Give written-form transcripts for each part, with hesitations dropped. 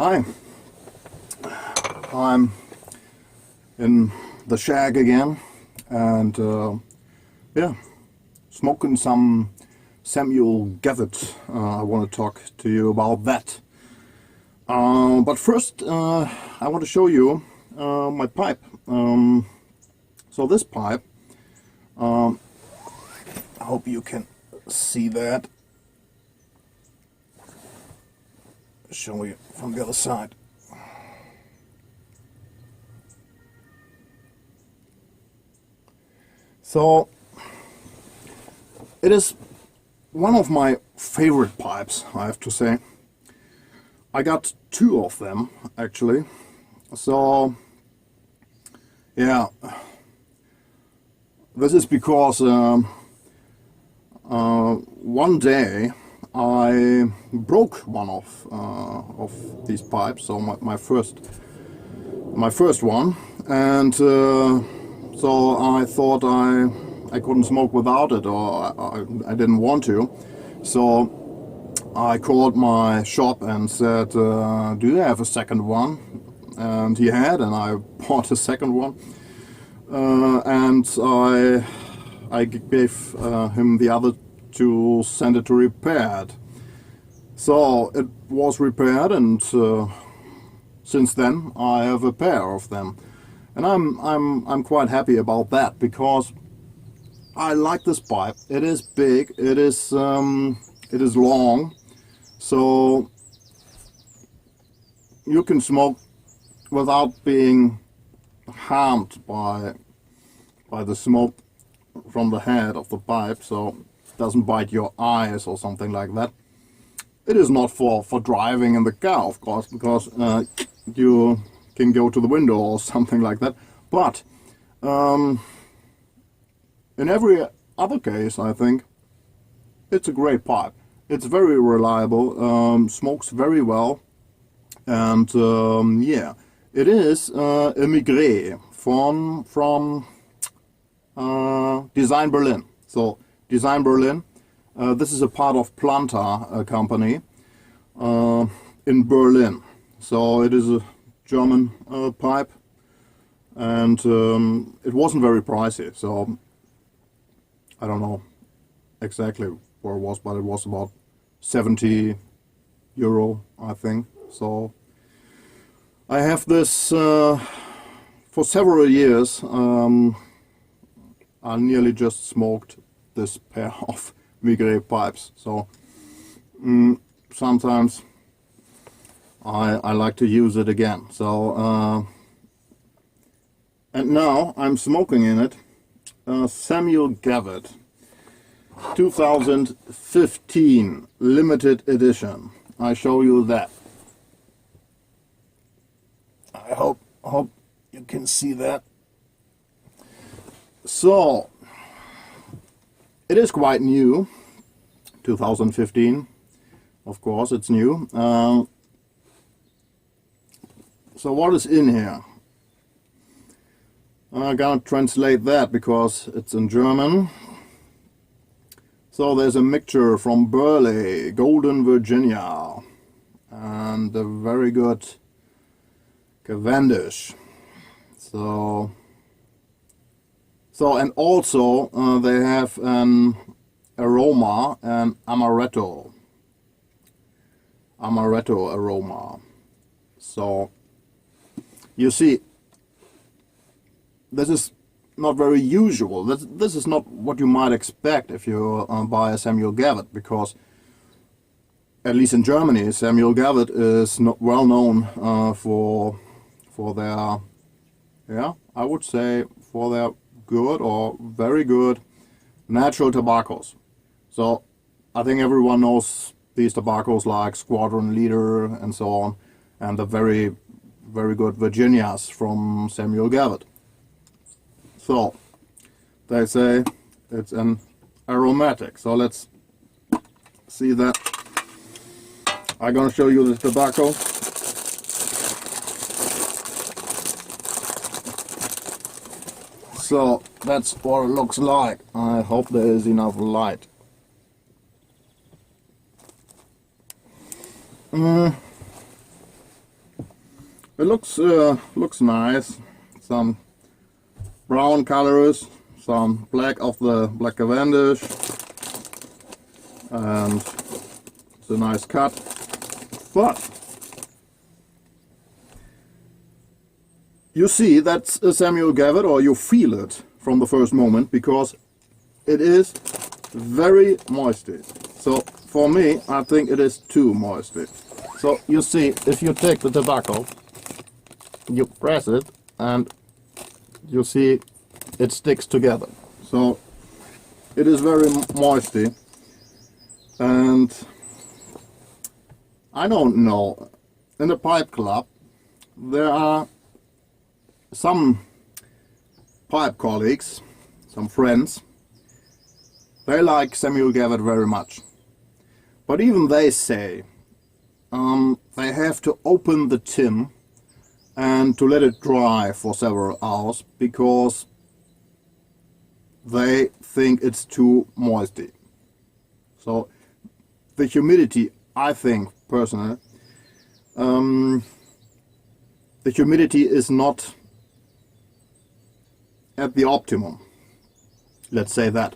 Hi, I'm in the shack again, and yeah, smoking some Samuel Gawith. I want to talk to you about that. But first, I want to show you my pipe. So this pipe, I hope you can see that. Show you from the other side. So it is one of my favorite pipes, I have to say. I got two of them actually. So yeah, this is because one day I broke one of these pipes, so my first one, and so I thought I couldn't smoke without it, or I didn't want to. So I called my shop and said, do you have a second one? And he had, and I bought a second one, and I gave him the other to send it to repaired. So it was repaired, and since then I have a pair of them, and I'm quite happy about that, because I like this pipe. It is big, it is long, so you can smoke without being harmed by the smoke from the head of the pipe, so it doesn't bite your eyes or something like that. It is not for driving in the car, of course, because you can go to the window or something like that. But in every other case, I think it's a great pipe. It's very reliable, smokes very well, and yeah, it is a Maigret from Design Berlin. So Design Berlin. This is a part of Planta company in Berlin. So it is a German pipe, and it wasn't very pricey. So I don't know exactly where it was, but it was about 70 euro, I think. So I have this for several years. I nearly just smoked this pair of Maigret pipes, so sometimes I like to use it again. So and now I'm smoking in it Samuel Gawith 2015 limited edition. I show you that. I hope you can see that. So it is quite new, 2015, of course it's new. So what is in here? I'm gonna translate that because it's in German. So there's a mixture from Burley, Golden Virginia, and a very good Cavendish. So and also they have an aroma, an amaretto aroma. So you see, this is not very usual. This is not what you might expect if you buy a Samuel Gawith, because at least in Germany, Samuel Gawith is not well known for their, yeah, I would say for their good or very good natural tobaccos. So I think everyone knows these tobaccos like Squadron Leader and so on, and the very good Virginias from Samuel Gawith. So they say it's an aromatic. So let's see that. I'm gonna show you the tobacco. So that's what it looks like. I hope there is enough light. It looks nice. Some brown colors, some black of the black Cavendish, and it's a nice cut. But you see that's a Samuel Gawith, or you feel it from the first moment, because it is very moisty. So for me, I think it is too moisty. So you see, if you take the tobacco, you press it, and you see it sticks together. So it is very moisty, and I don't know, in the pipe club there are some pipe colleagues, some friends, they like Samuel Gawith very much, but even they say they have to open the tin and to let it dry for several hours, because they think it's too moisty. So the humidity, I think personally, the humidity is not at the optimum, let's say that.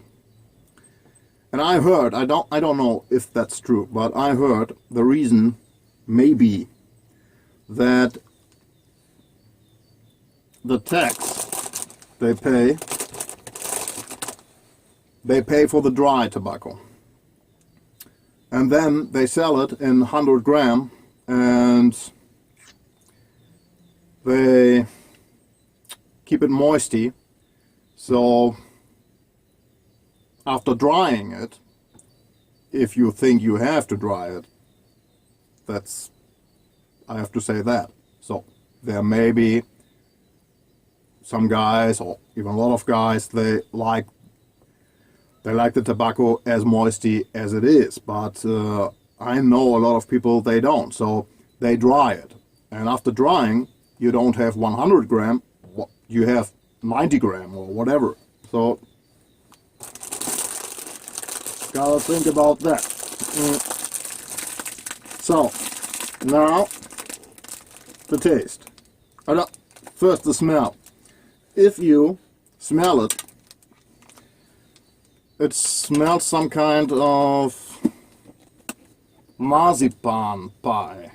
And I heard, I don't know if that's true, but I heard the reason may be that the tax they pay for the dry tobacco, and then they sell it in 100 gram, and they keep it moisty. So after drying it, if you think you have to dry it, that's, I have to say that. So there may be some guys, or even a lot of guys, they like the tobacco as moisty as it is, but I know a lot of people, they don't, so they dry it, and after drying you don't have 100 gram, you have 90 gram or whatever. So gotta think about that. So now the taste. First the smell. If you smell it, it smells some kind of marzipan pie.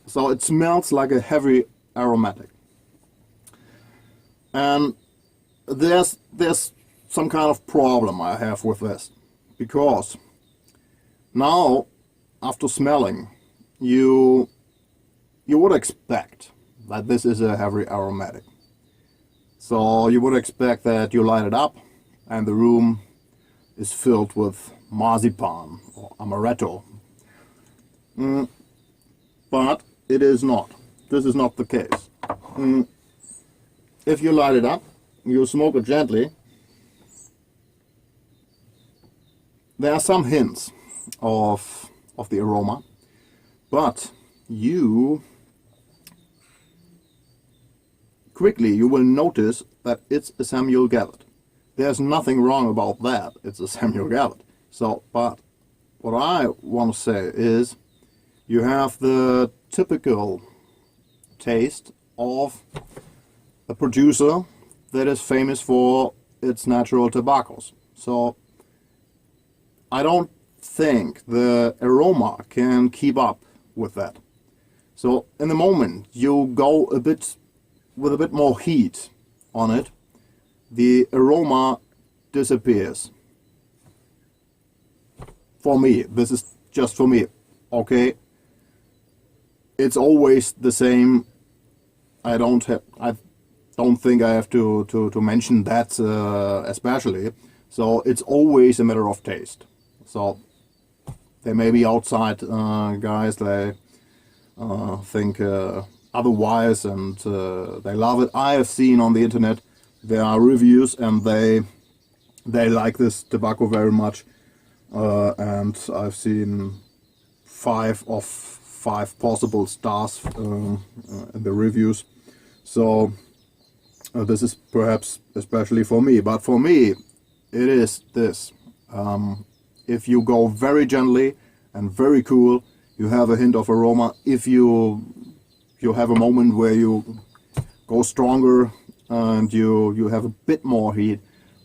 So it smells like a heavy aromatic. And there's some kind of problem I have with this, because now after smelling you would expect that this is a heavy aromatic. So you would expect that you light it up and the room is filled with marzipan or amaretto. But it is not. This is not the case. If you light it up, you smoke it gently, there are some hints of the aroma, but you will notice that it's a Samuel Gawith. There's nothing wrong about that, it's a Samuel Gawith. So, but what I want to say is, you have the typical taste of a producer that is famous for its natural tobaccos. So I don't think the aroma can keep up with that. So in the moment you go with a bit more heat on it, the aroma disappears. For me, this is just for me, okay? It's always the same. I don't think I have to mention that especially. So it's always a matter of taste. So there may be outside guys, they think otherwise, and they love it. I have seen on the internet there are reviews, and they like this tobacco very much, and I've seen 5 of 5 possible stars in the reviews. So this is perhaps especially for me, but for me it is this. If you go very gently and very cool, you have a hint of aroma. If you you have a moment where you go stronger and you have a bit more heat,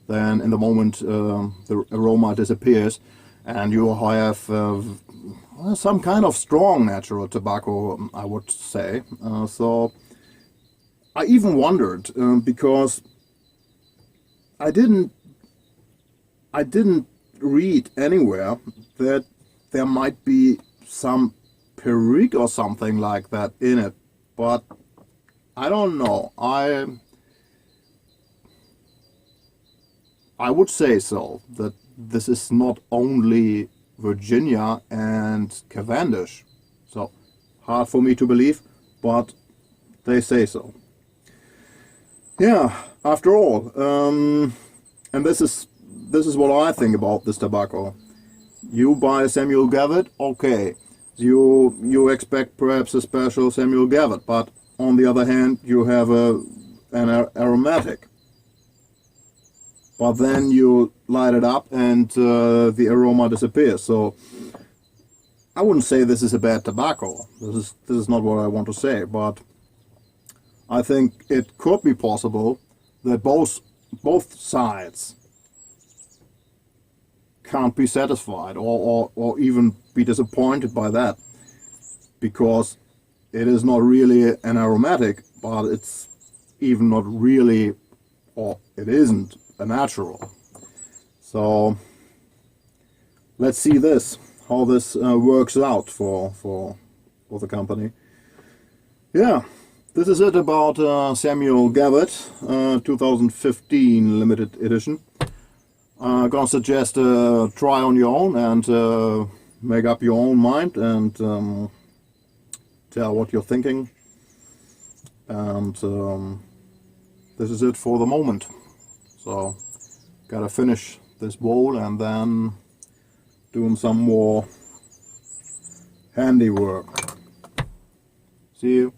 then in the moment the aroma disappears, and you have some kind of strong natural tobacco, I would say. So I even wondered because I didn't read anywhere that there might be some perique or something like that in it, but I don't know. I would say so, that this is not only Virginia and Cavendish. So hard for me to believe, but they say so. Yeah, after all, and this is what I think about this tobacco. You buy Samuel Gawith, okay, you expect perhaps a special Samuel Gawith, but on the other hand, you have an aromatic. But then you light it up and the aroma disappears. So I wouldn't say this is a bad tobacco. This is not what I want to say, but I think it could be possible that both sides can't be satisfied or even be disappointed by that, because it is not really an aromatic, but it's even not really, or it isn't a natural. So let's see how this works out for the company. Yeah, this is it about Samuel Gawith 2015 limited edition. I'm gonna suggest try on your own and make up your own mind and tell what you're thinking. And this is it for the moment. So gotta finish this bowl and then doing some more handiwork. See you.